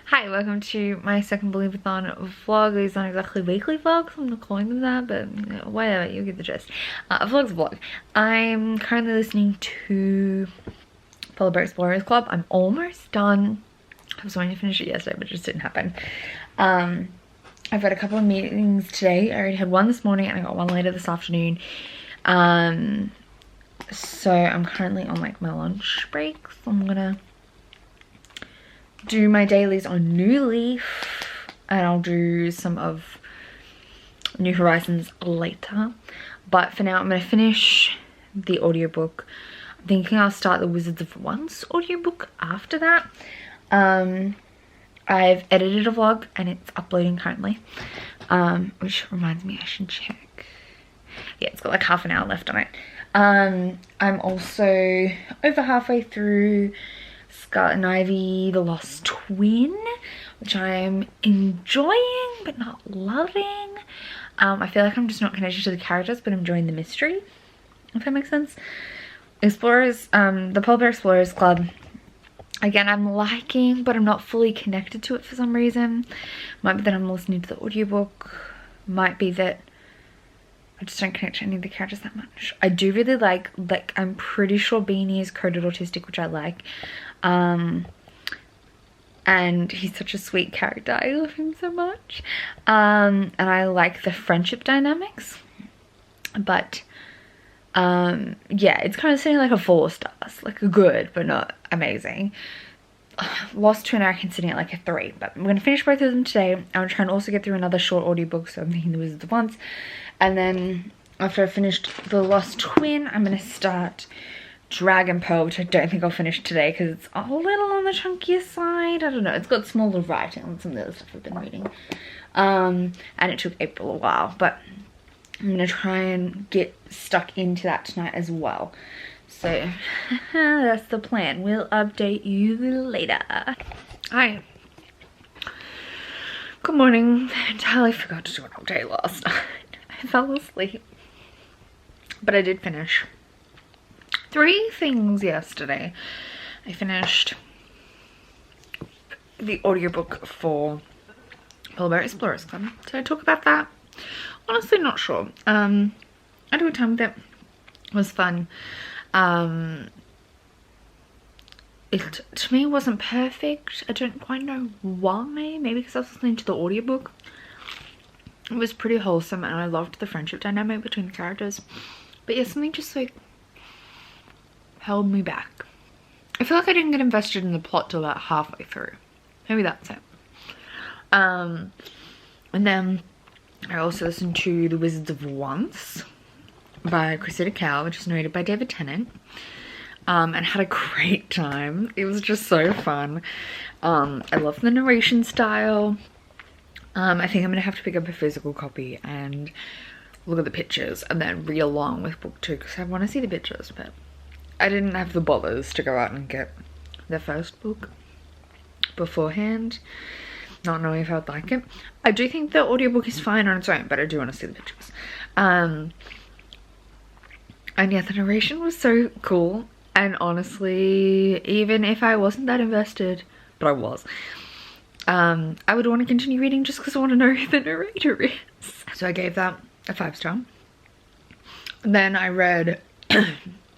Hi, welcome to my second BELIEVATHON vlog. These aren't exactly weekly vlogs, I'm not calling them that, but you know, whatever, you get the gist. A vlog's a vlog. I'm currently listening to Polar Bear Explorers Club. I'm almost done. I was going to finish it yesterday, but it just didn't happen. I've got a couple of meetings today. I already had one this morning and I got one later this afternoon. So I'm currently on like my lunch break, so I'm gonna do my dailies on New Leaf and I'll do some of New Horizons later, but for now I'm going to finish the audiobook. I'm thinking I'll start the Wizards of Once audiobook after that. I've edited a vlog and it's uploading currently, which reminds me I should check. Yeah, it's got like half an hour left on it. I'm also over halfway through Scarlet and Ivy, The Lost Twin, which I'm enjoying but not loving. I feel like I'm just not connected to the characters, but I'm enjoying the mystery, if that makes sense. Explorers, the Polar Bear Explorers Club, again, I'm liking, but I'm not fully connected to it for some reason. Might be that I'm listening to the audiobook, might be that I just don't connect to any of the characters that much. I do really like I'm pretty sure Beanie is coded autistic, which I like. And he's such a sweet character. I love him so much. And I like the friendship dynamics. But, yeah, it's kind of sitting like a 4 stars. Like a good, but not amazing. Lost Twin I reckon sitting at like a 3, but I'm going to finish both of them today. I'm going to try and also get through another short audiobook, so I'm thinking The Wizards of Once. And then after I've finished The Lost Twin, I'm going to start Dragon Pearl, which I don't think I'll finish today because it's a little on the chunkier side. I don't know, it's got smaller writing on some of the other stuff I've been reading. And it took April a while, but I'm going to try and get stuck into that tonight as well. So that's the plan. We'll update you later. Hi. Good morning. I entirely forgot to do an update last night. I fell asleep. But I did finish 3 things yesterday. I finished the audiobook for Polar Bear Explorers Club. Did I talk about that? Honestly, not sure. I had a good time with it. It was fun. It to me wasn't perfect. I don't quite know why. Maybe because I was listening to the audiobook. It was pretty wholesome and I loved the friendship dynamic between the characters. But yeah, something just like held me back. I feel like I didn't get invested in the plot till about halfway through. Maybe that's it. And then I also listened to The Wizards of Once by Cressida Cowell, which is narrated by David Tennant, and had a great time. It was just so fun. I love the narration style. I think I'm gonna have to pick up a physical copy and look at the pictures and then read along with book 2 because I want to see the pictures, but I didn't have the bothers to go out and get the first book beforehand, not knowing if I would like it. I do think the audiobook is fine on its own, but I do want to see the pictures. And yeah, the narration was so cool. And honestly, even if I wasn't that invested, but I was, I would want to continue reading just because I want to know who the narrator is. So I gave that a 5-star. Then I read,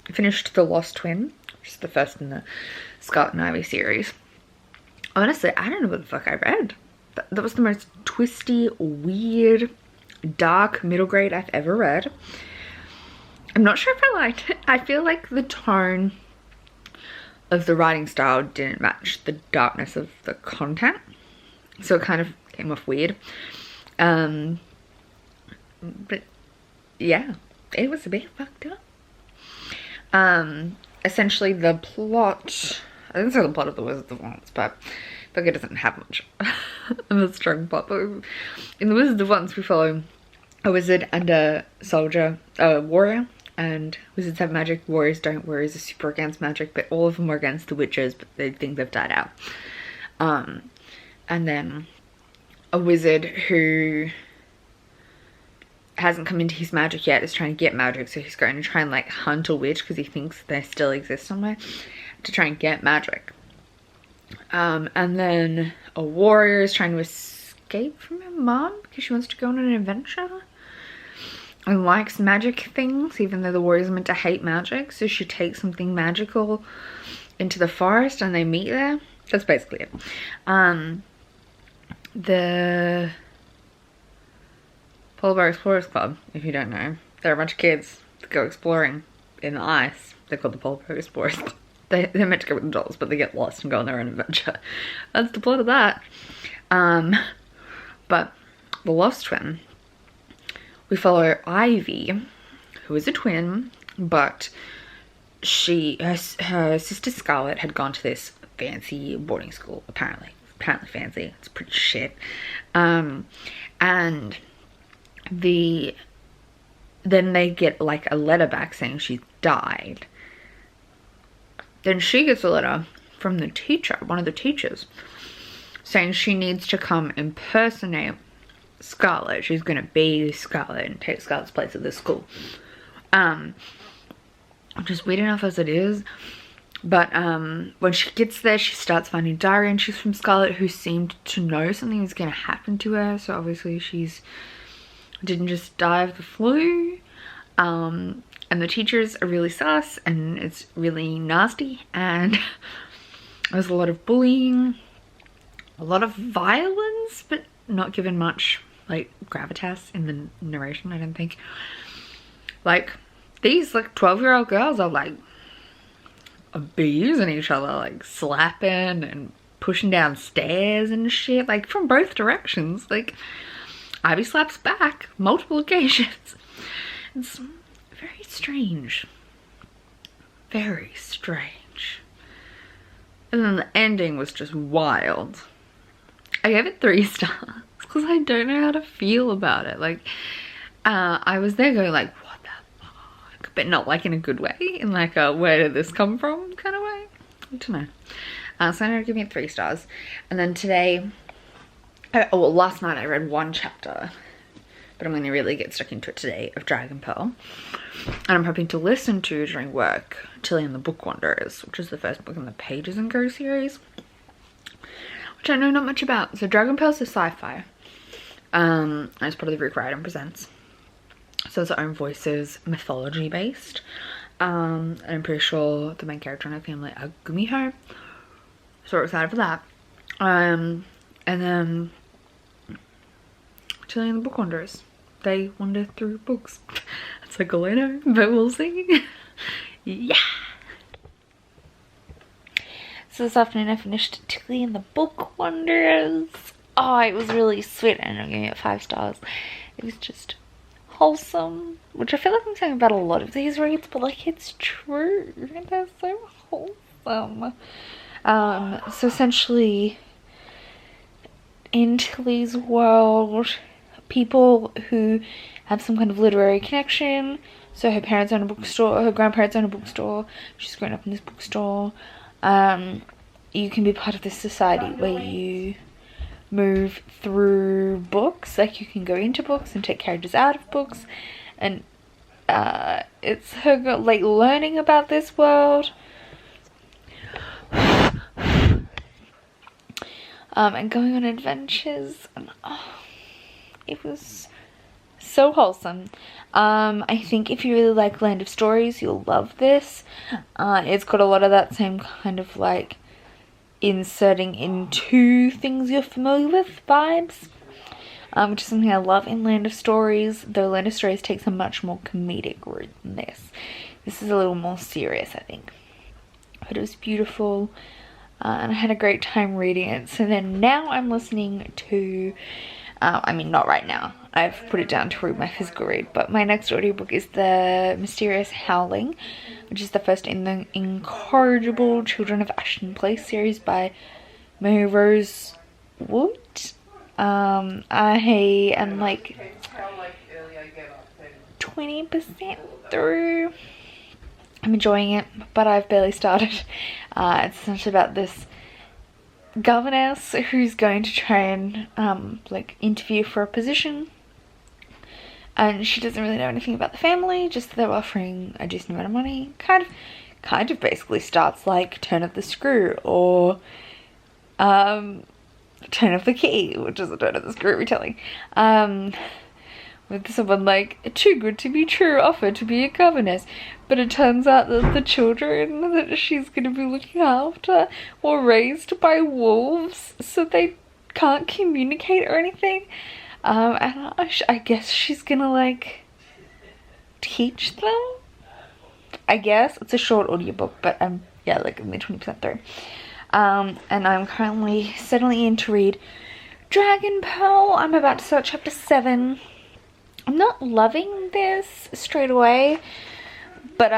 finished The Lost Twin, which is the first in the Scarlet and Ivy series. Honestly, I don't know what the fuck I read. That was the most twisty, weird, dark middle grade I've ever read. I'm not sure if I liked it. I feel like the tone of the writing style didn't match the darkness of the content. So it kind of came off weird. But yeah, it was a bit fucked up. Essentially the plot, I didn't say the plot of The Wizards of Once, but I feel like it doesn't have much of a strong plot. But in The Wizards of Once we follow a wizard and a soldier, a warrior. And wizards have magic, warriors don't. Warriors are super against magic, but all of them are against the witches, but they think they've died out. And then a wizard who hasn't come into his magic yet is trying to get magic, so he's going to try and like hunt a witch because he thinks they still exist somewhere to try and get magic. And then a warrior is trying to escape from her mom because she wants to go on an adventure and likes magic things, even though the warrior's meant to hate magic. So she takes something magical into the forest and they meet there. That's basically it. The Polar Bear Explorers Club, if you don't know, they're a bunch of kids that go exploring in the ice. They're called the Polar Bear Explorers Club. They're meant to go with the dolls, but they get lost and go on their own adventure. That's the plot of that. But the Lost Twin, we follow Ivy, who is a twin, but her sister Scarlett had gone to this fancy boarding school, apparently fancy. It's pretty shit. And then they get like a letter back saying she's died. Then she gets a letter from the teacher, one of the teachers, saying she needs to come impersonate Scarlett. She's gonna be Scarlett and take Scarlett's place at this school. Just weird enough as it is. But when she gets there, she starts finding diary entries from Scarlett, who seemed to know something was going to happen to her. So obviously she's didn't just die of the flu. And the teachers are really sus and it's really nasty. And there's a lot of bullying, a lot of violence, but not given much like gravitas in the narration, I don't think. Like these like 12-year-old girls are like abusing each other, like slapping and pushing down stairs and shit, like from both directions. Like Ivy slaps back multiple occasions. It's very strange. Very strange. And then the ending was just wild. I gave it 3 stars because I don't know how to feel about it. Like I was there going like, what the fuck? But not like in a good way, in like a where did this come from kind of way. I don't know. So I'm gonna give it 3 stars. And then today, well, last night I read 1 chapter, but I'm gonna really get stuck into it today, of Dragon Pearl. And I'm hoping to listen to during work Tilly and the Book Wanderers, which is the first book in the Pages and Go series, which I know not much about. So Dragon Pearl's a sci-fi. And it's part of the Rick Riordan Presents. So it's its own voices, mythology based. And I'm pretty sure the main character in the family are Gumiho. So we're excited for that. And then Tilly and the Book Wanderers. They wander through books. That's like all I know, but we'll see. Yeah. So this afternoon I finished Tilly and the Book Wanderers. Oh, it was really sweet, and I'm giving it 5 stars. It was just wholesome, which I feel like I'm saying about a lot of these reads, but like it's true. They're so wholesome. So essentially, in Tilly's world, people who have some kind of literary connection, so her parents own a bookstore, her grandparents own a bookstore, she's grown up in this bookstore, you can be part of this society where you move through books, like you can go into books and take characters out of books, and it's her like learning about this world, and going on adventures, and it was so wholesome. I think if you really like Land of Stories, you'll love this. It's got a lot of that same kind of like inserting into things you're familiar with vibes, which is something I love in Land of Stories, though Land of Stories takes a much more comedic route than this. This is a little more serious, I think. But it was beautiful, and I had a great time reading it. So then now I'm listening to, I mean not right now, I've put it down to read my physical read, but my next audiobook is The Mysterious Howling, which is the first in the incorrigible Children of Ashton Place series by Mary Rose Wood. I am like 20% through. I'm enjoying it, but I've barely started. It's essentially about this governess who's going to try and like interview for a position, and she doesn't really know anything about the family, just that they're offering a decent amount of money. Kind of basically starts like Turn of the Screw or Turn of the Key, which is a turn of the screw retelling. With someone like, too good to be true, offer to be a governess. But it turns out that the children that she's going to be looking after were raised by wolves, so they can't communicate or anything. And I guess she's gonna like teach them. I guess it's a short audiobook, but yeah, like only 20% through. And I'm currently settling in to read Dragon Pearl. I'm about to start chapter 7. I'm not loving this straight away, but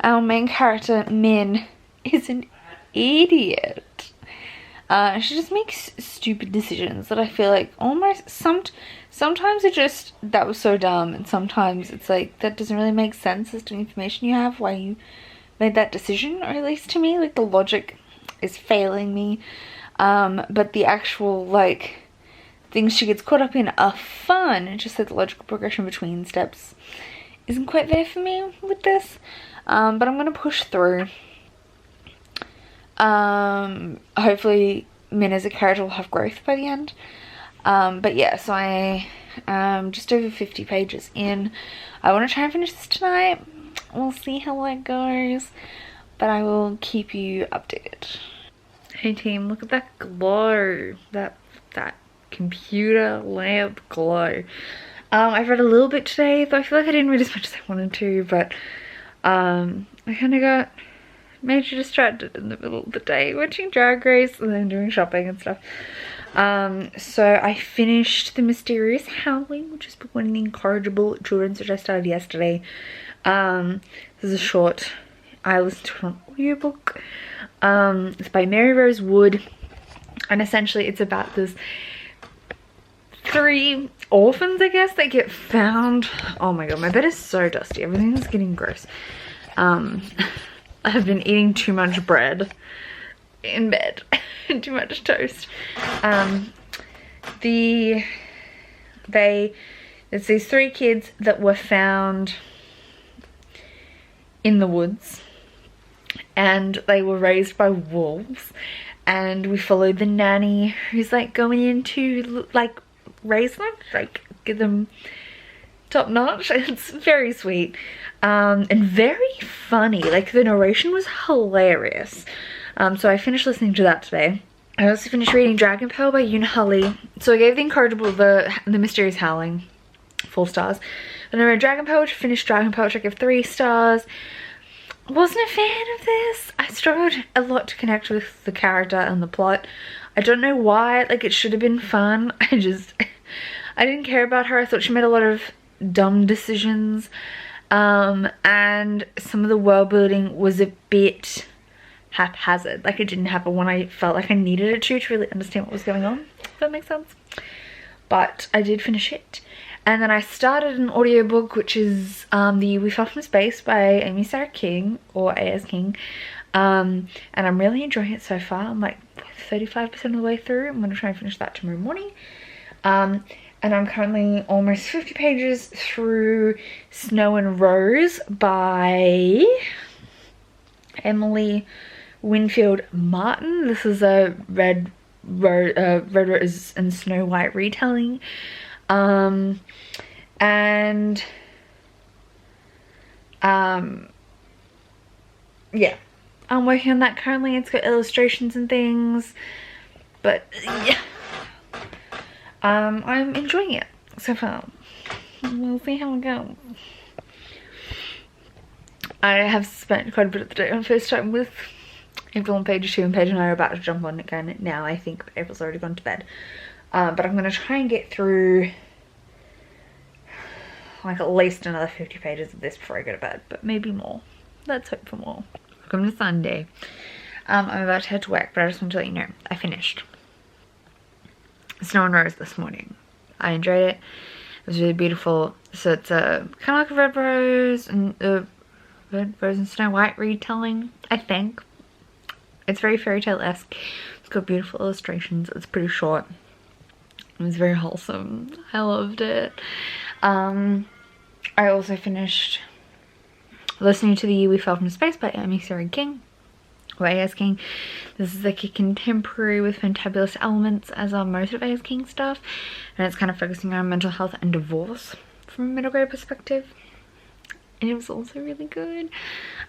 our main character, Min, is an idiot. She just makes stupid decisions that I feel like almost sometimes it just, that was so dumb, and sometimes it's like, that doesn't really make sense as to the information you have, why you made that decision, or at least to me, like the logic is failing me. But the actual like things she gets caught up in are fun. It's just that the logical progression between steps isn't quite there for me with this. But I'm gonna push through. Hopefully Min as a character will have growth by the end. But yeah, so I am just over 50 pages in. I want to try and finish this tonight. We'll see how it goes, but I will keep you updated. Hey team, look at that glow, that computer lamp glow. I've read a little bit today, though I feel like I didn't read as much as I wanted to, but I kind of got major distracted in the middle of the day watching Drag Race and then doing shopping and stuff. So I finished The Mysterious Howling, which is book one in the Incorrigible Children's, which I started yesterday. This is a short, I listened to an audiobook. It's by Mary Rose Wood, and essentially it's about this 3 orphans, I guess, that get found. Oh my god, my bed is so dusty, everything is getting gross. I have been eating too much bread in bed and too much toast. It's these 3 kids that were found in the woods, and they were raised by wolves, and we followed the nanny who's like going in to like raise them, like give them top notch. It's very sweet. And very funny. Like the narration was hilarious. So I finished listening to that today. I also finished reading Dragon Pearl by Yoon Lee. So I gave The Incorrigible, the Mysterious Howling 4 stars. And I read Dragon Pearl, which finished Dragon Pearl, which I gave 3 stars. Wasn't a fan of this. I struggled a lot to connect with the character and the plot. I don't know why. Like, it should have been fun. I didn't care about her. I thought she made a lot of dumb decisions. And some of the world building was a bit haphazard. Like, it didn't happen when I felt like I needed it to really understand what was going on, if that makes sense. But I did finish it. And then I started an audiobook, which is the We Fell From Space by Amy Sarah King, or A.S. King. And I'm really enjoying it so far. I'm like 35% of the way through. I'm going to try and finish that tomorrow morning. And I'm currently almost 50 pages through Snow and Rose by Emily Winfield Martin. This is a Red Rose and Snow White retelling. Yeah, I'm working on that currently. It's got illustrations and things, but yeah, I'm enjoying it so far. We'll see how it goes. I have spent quite a bit of the day on FaceTime with April on page 2, and Paige and I are about to jump on again now, I think, but April's already gone to bed. But I'm going to try and get through like at least another 50 pages of this before I go to bed, but maybe more. Let's hope for more. Welcome to Sunday. I'm about to head to work, but I just want to let you know I finished Snow and Rose this morning. I enjoyed it. It was really beautiful. So it's kind of like a Red Rose and Snow White retelling, I think. It's very fairy tale-esque. It's got beautiful illustrations. It's pretty short. It was very wholesome. I loved it. I also finished listening to the We Fell From Space by Amy Sarah King, AS King. This is like a contemporary with fantabulous elements, as are most of AS King stuff, and it's kind of focusing on mental health and divorce from a middle grade perspective, and it was also really good.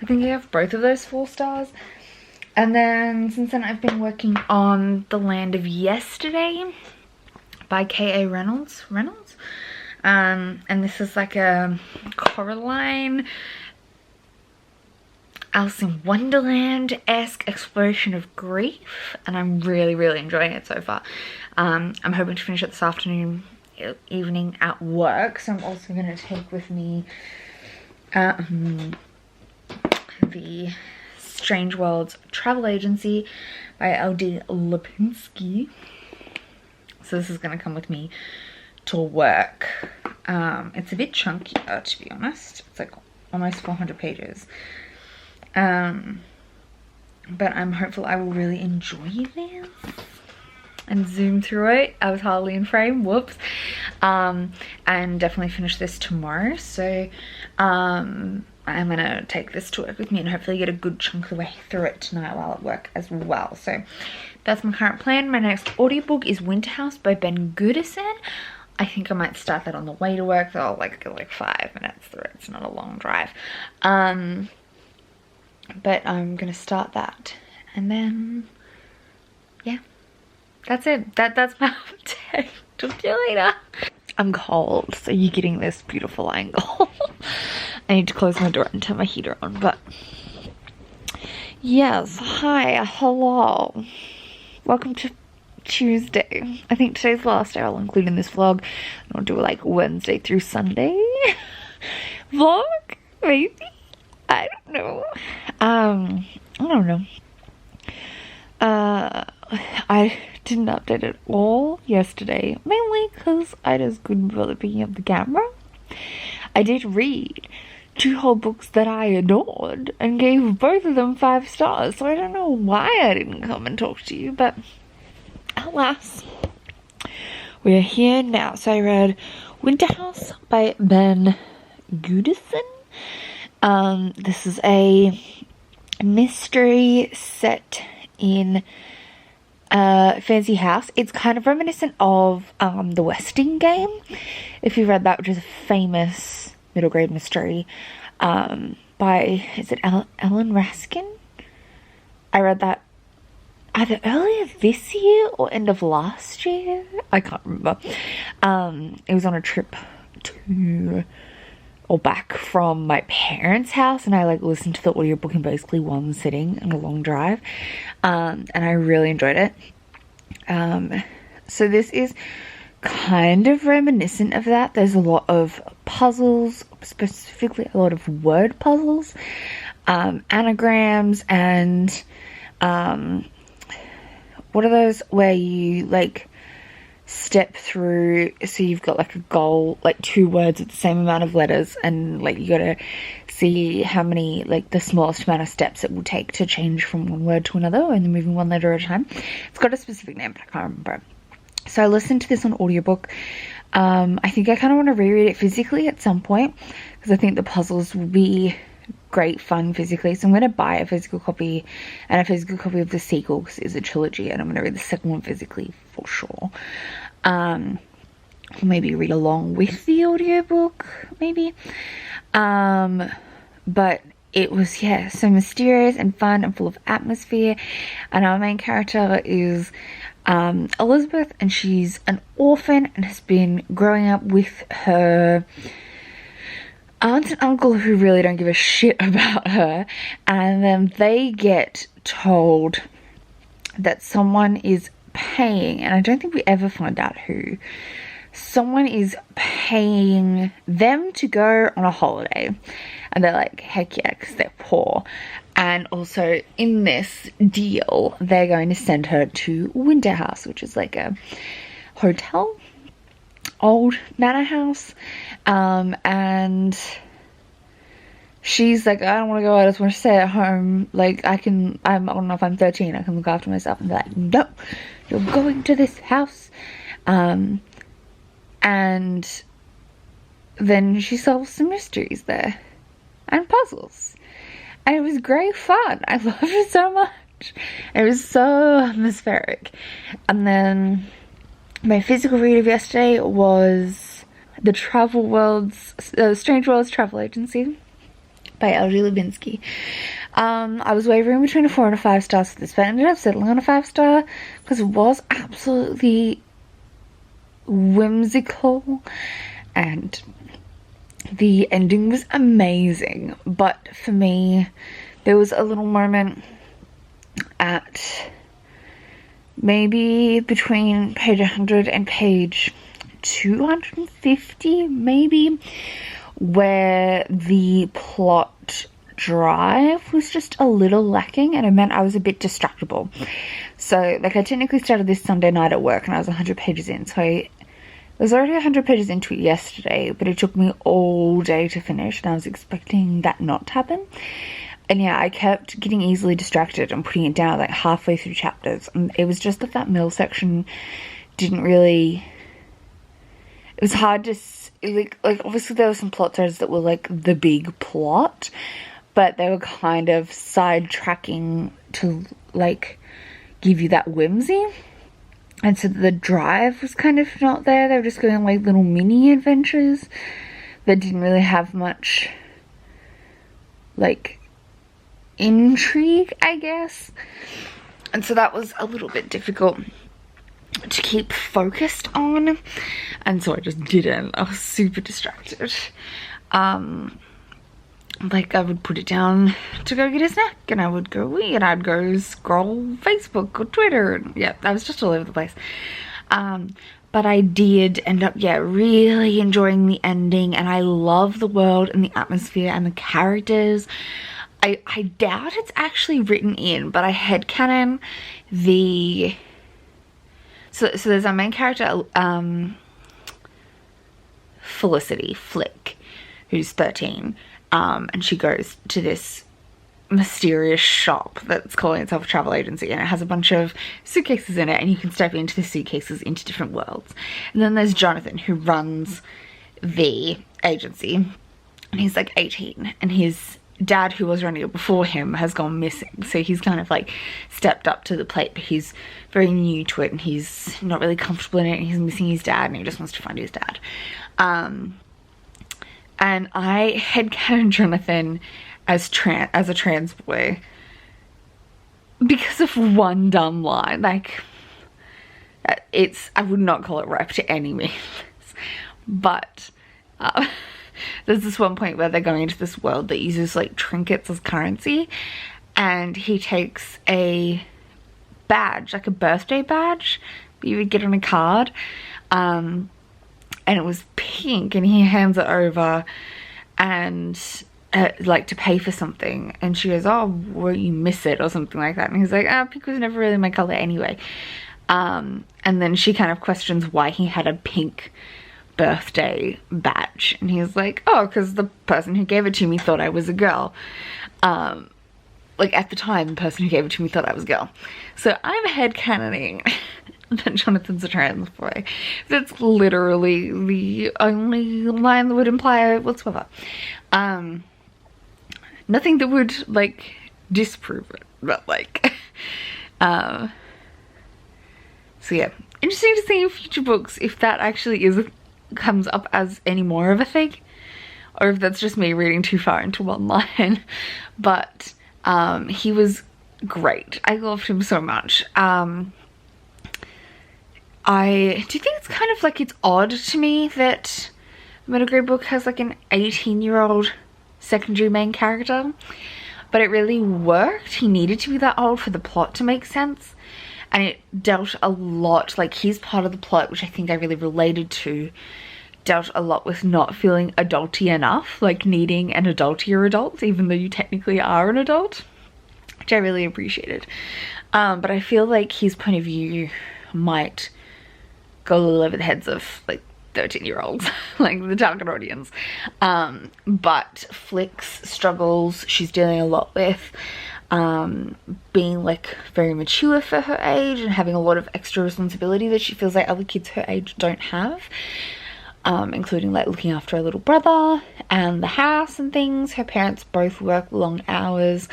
I think I have both of those 4 stars. And then since then I've been working on The Land of Yesterday by K.A. Reynolds. And this is like a Coraline, Alice in Wonderland-esque exploration of grief, and I'm really enjoying it so far. I'm hoping to finish it this afternoon, evening at work, so I'm also going to take with me the Strange Worlds Travel Agency by L.D. Lipinski. So this is going to come with me to work. It's a bit chunkier, to be honest. It's like almost 400 pages. But I'm hopeful I will really enjoy this and zoom through it. I was hardly in frame, whoops. And definitely finish this tomorrow. So I'm gonna take this to work with me and hopefully get a good chunk of the way through it tonight while at work as well. So that's my current plan. My next audiobook is Winter House by Ben Goodison. I think I might start that on the way to work, so I'll like go like 5 minutes through it. It's not a long drive. But I'm gonna start that, and then yeah, that's it. That's my update. Talk to you later. I'm cold, so you're getting this beautiful angle. I need to close my door and turn my heater on, but yes, hi, hello. Welcome to Tuesday. I think today's the last day I'll include in this vlog. I'll do like Wednesday through Sunday vlog, maybe. I don't know. I don't know. I didn't update at all yesterday, mainly because I just couldn't bother picking up the camera. I did read 2 whole books that I adored and gave both of them 5 stars, so I don't know why I didn't come and talk to you, but alas, we're here now. So I read Winter House by Ben Goodison. This is a mystery set in a fancy house. It's kind of reminiscent of The Westing Game, if you read that, which is a famous middle grade mystery by, is it Ellen Raskin? I read that either earlier this year or end of last year. I can't remember. It was on a trip to or back from my parents' house, and I like listened to the audiobook in basically one sitting on a long drive, and I really enjoyed it. So this is kind of reminiscent of that. There's a lot of puzzles, specifically a lot of word puzzles, anagrams, and what are those where you like step through, so you've got like a goal, like 2 words with the same amount of letters, and like you gotta see how many, like the smallest amount of steps it will take to change from one word to another, and then moving 1 letter at a time. It's got a specific name, but I can't remember it. So I listened to this on audiobook. I think I kind of want to reread it physically at some point, because I think the puzzles will be great fun physically. So I'm going to buy a physical copy and a physical copy of the sequel, because it's a trilogy, and I'm going to read the second one physically for sure. Or maybe read along with the audiobook, maybe. But it was, yeah, so mysterious and fun and full of atmosphere. And our main character is Elizabeth, and she's an orphan and has been growing up with her aunt and uncle who really don't give a shit about her, and then they get told that someone is paying, and I don't think we ever find out who, someone is paying them to go on a holiday, and they're like, heck yeah, because they're poor. And also in this deal, they're going to send her to Winter House, which is like a hotel, old manor house, and she's like, I don't want to go, I just want to stay at home, like I don't know, if I'm 13, I can look after myself. And they're like, no, you're going to this house. And then she solves some mysteries there and puzzles, And it was great fun. I loved it so much. It was so atmospheric. And then my physical read of yesterday was The Travel World's Strange Worlds Travel Agency by L.G. Lubinsky. I was wavering between a 4 and a 5 stars for this, but I ended up settling on a 5-star because it was absolutely whimsical and the ending was amazing. But for me, there was a little moment at maybe between page 100 and page 250 maybe, where the plot drive was just a little lacking, and it meant I was a bit distractible. So like, I technically started this Sunday night at work and I was 100 pages in, so I was already 100 pages into it yesterday, but it took me all day to finish, and I was expecting that not to happen. And yeah, I kept getting easily distracted and putting it down like halfway through chapters, and it was just that middle section didn't really, it was hard to like obviously there were some plot threads that were like the big plot, but they were kind of sidetracking to like give you that whimsy, and so the drive was kind of not there. They were just going like little mini adventures that didn't really have much like intrigue, I guess, and so that was a little bit difficult to keep focused on, and so I just didn't. I was super distracted. Like, I would put it down to go get a snack, and I would go eat, and I'd go scroll Facebook or Twitter, and yeah, I was just all over the place. But I did end up, yeah, really enjoying the ending, and I love the world and the atmosphere and the characters. I doubt it's actually written in, but I headcanon the... So there's our main character, Felicity, Flick, who's 13, and she goes to this mysterious shop that's calling itself a travel agency, and it has a bunch of suitcases in it, and you can step into the suitcases into different worlds. And then there's Jonathan, who runs the agency, and he's like 18, and his dad, who was running it before him, has gone missing, so he's kind of like stepped up to the plate, but he's very new to it and he's not really comfortable in it, and he's missing his dad and he just wants to find his dad. And I headcanon Jonathan as a trans boy because of one dumb line. Like, I would not call it rap to any means, but there's this one point where they're going into this world that uses like trinkets as currency, and he takes a badge, like a birthday badge that you would get on a card, and it was pink, and he hands it over and like to pay for something, and she goes, "Oh, won't you miss it?" or something like that, and he's like, "Pink was never really my color anyway." And then she kind of questions why he had a pink birthday badge, and he's like, "Oh, because the person who gave it to me thought I was a girl." Like, at the time, the person who gave it to me thought I was a girl. So I'm headcanoning that Jonathan's a trans boy. That's literally the only line that would imply whatsoever. Nothing that would like disprove it, but like so yeah, interesting to see in future books if that actually comes up as any more of a thing, or if that's just me reading too far into one line. But he was great. I loved him so much. I do think it's kind of like, it's odd to me that a middle grade book has like an 18-year-old secondary main character, but it really worked. He needed to be that old for the plot to make sense, and it dealt a lot, like his part of the plot, which I think I really related to, dealt a lot with not feeling adulty enough, like needing an adultier adult, even though you technically are an adult, which I really appreciated. But I feel like his point of view might go a little over the heads of like 13-year-olds, like the target audience. But Flick's struggles she's dealing a lot with, being like very mature for her age and having a lot of extra responsibility that she feels like other kids her age don't have. including like looking after her little brother and the house and things. Her parents both work long hours,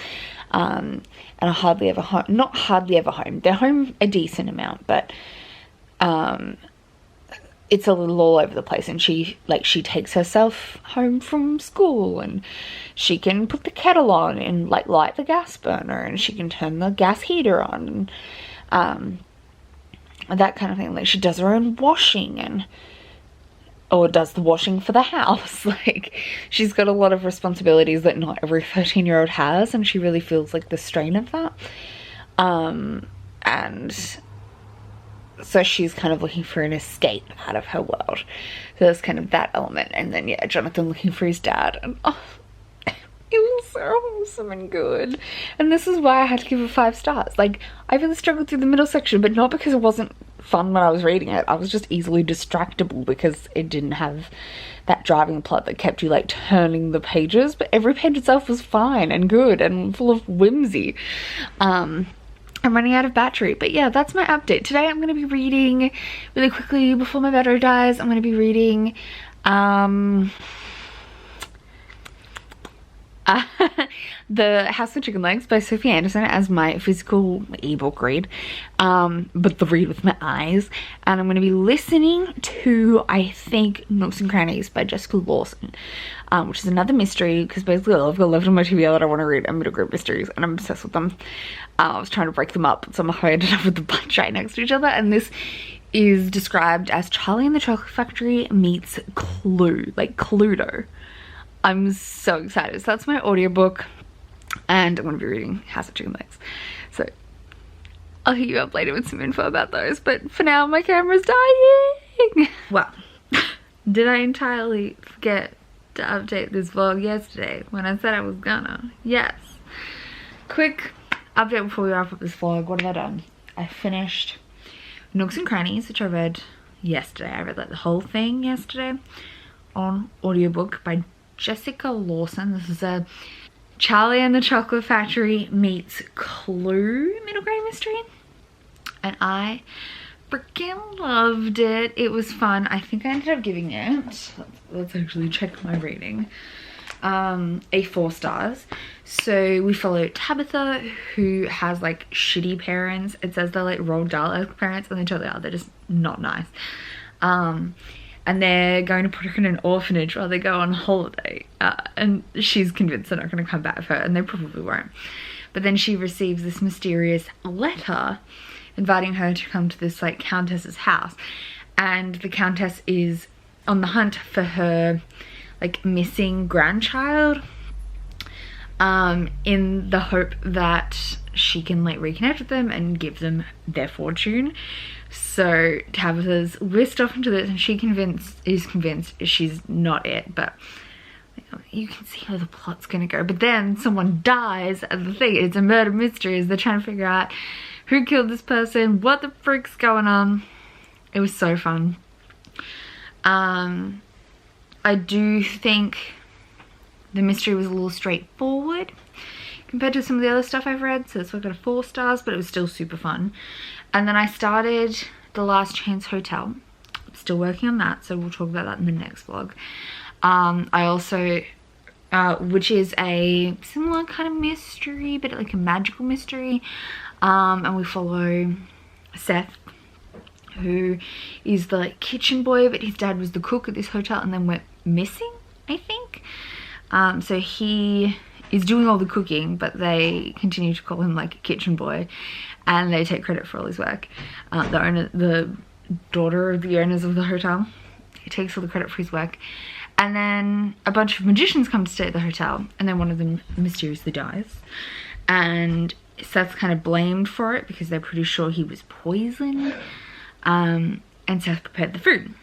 and are hardly ever home. Not hardly ever home. They're home a decent amount, but it's a little all over the place. And she takes herself home from school, and she can put the kettle on and like light the gas burner, and she can turn the gas heater on, and that kind of thing. Like, she does her own washing or does the washing for the house. Like, she's got a lot of responsibilities that not every 13-year-old has, and she really feels like the strain of that. And so she's kind of looking for an escape out of her world. So there's kind of that element. And then, yeah, Jonathan looking for his dad. And oh, it was so wholesome and good. And this is why I had to give it 5 stars. Like, I really struggled through the middle section, but not because it wasn't fun when I was reading it. I was just easily distractible because it didn't have that driving plot that kept you like turning the pages, but every page itself was fine and good and full of whimsy. I'm running out of battery, but yeah, that's my update. Today I'm going to be reading really quickly before my battery dies. I'm going to be reading The House with Chicken Legs by Sophie Anderson as my physical ebook read, but the read with my eyes. And I'm going to be listening to, I think, Nooks and Crannies by Jessica Lawson, which is another mystery, because basically I've got 11 on my TBR that I want to read, and middle grade mysteries, and I'm obsessed with them. I was trying to break them up, but somehow I ended up with a bunch right next to each other, and this is described as Charlie and the Chocolate Factory meets Clue, like Cluedo. I'm so excited. So that's my audiobook, and I'm going to be reading House of Chicken Legs. So I'll hit you up later with some info about those, but for now my camera's dying. Well, did I entirely forget to update this vlog yesterday when I said I was gonna? Yes. Quick update before we wrap up this vlog. What have I done? I finished Nooks and Crannies, which I read yesterday. I read like the whole thing yesterday on audiobook by Jessica Lawson. This is a Charlie and the Chocolate Factory meets Clue middle grade mystery, and I freaking loved it. It was fun. I think I ended up giving it, let's actually check my rating, a 4 stars. So we follow Tabitha, who has like shitty parents. It says they're like Roald Dahl-esque parents, and they totally are. They're just not nice. And they're going to put her in an orphanage while they go on holiday. And she's convinced they're not going to come back for her, and they probably won't. But then she receives this mysterious letter inviting her to come to this like countess's house. And the countess is on the hunt for her like missing grandchild, in the hope that she can like reconnect with them and give them their fortune. So Tabitha's whisked off into this, and she is convinced she's not it, but you can see how the plot's gonna go. But then someone dies, and the thing, it's a murder mystery, as they're trying to figure out who killed this person, what the frick's going on. It was so fun. I do think the mystery was a little straightforward compared to some of the other stuff I've read, so I got a 4 stars, but it was still super fun. And then I started The Last Chance Hotel. I'm still working on that, so we'll talk about that in the next vlog. I also, which is a similar kind of mystery, but like a magical mystery. And we follow Seth, who is the like kitchen boy, but his dad was the cook at this hotel and then went missing, I think. So he is doing all the cooking, but they continue to call him like a kitchen boy, and they take credit for all his work. The daughter of the owners of the hotel, he takes all the credit for his work. And then a bunch of magicians come to stay at the hotel, and then one of them mysteriously dies. And Seth's kind of blamed for it because they're pretty sure he was poisoned. And Seth prepared the food.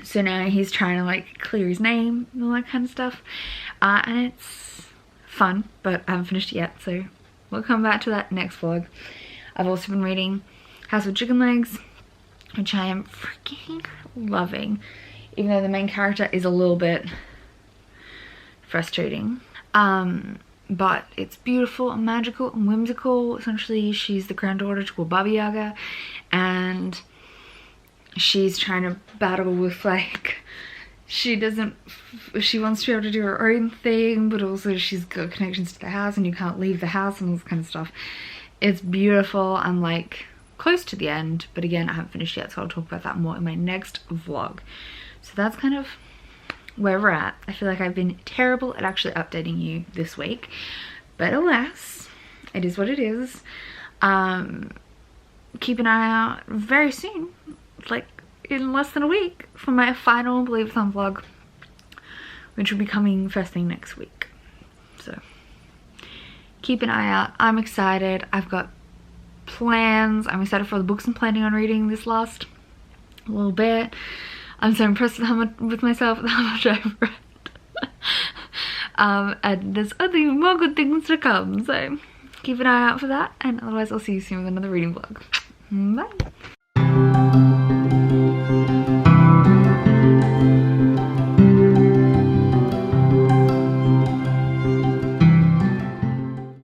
So now he's trying to like clear his name and all that kind of stuff. And it's fun, but I haven't finished it yet, so we'll come back to that next vlog. I've also been reading House of Chicken Legs, which I am freaking loving, even though the main character is a little bit frustrating. But it's beautiful and magical and whimsical. Essentially, she's the granddaughter to a Baba Yaga, and she's trying to battle with like she wants to be able to do her own thing, but also she's got connections to the house and you can't leave the house and all this kind of stuff. It's beautiful. I'm like close to the end, but again, I haven't finished yet, so I'll talk about that more in my next vlog. So that's kind of where we're at. I feel like I've been terrible at actually updating you this week, but alas, it is what it is. Keep an eye out very soon, like in less than a week, for my final Believeathon vlog, which will be coming first thing next week. So keep an eye out. I'm excited. I've got plans. I'm excited for the books I'm planning on reading this last little bit. I'm so impressed with myself and how much I've read. And there's other more good things to come, so keep an eye out for that, and otherwise I'll see you soon with another reading vlog. Bye.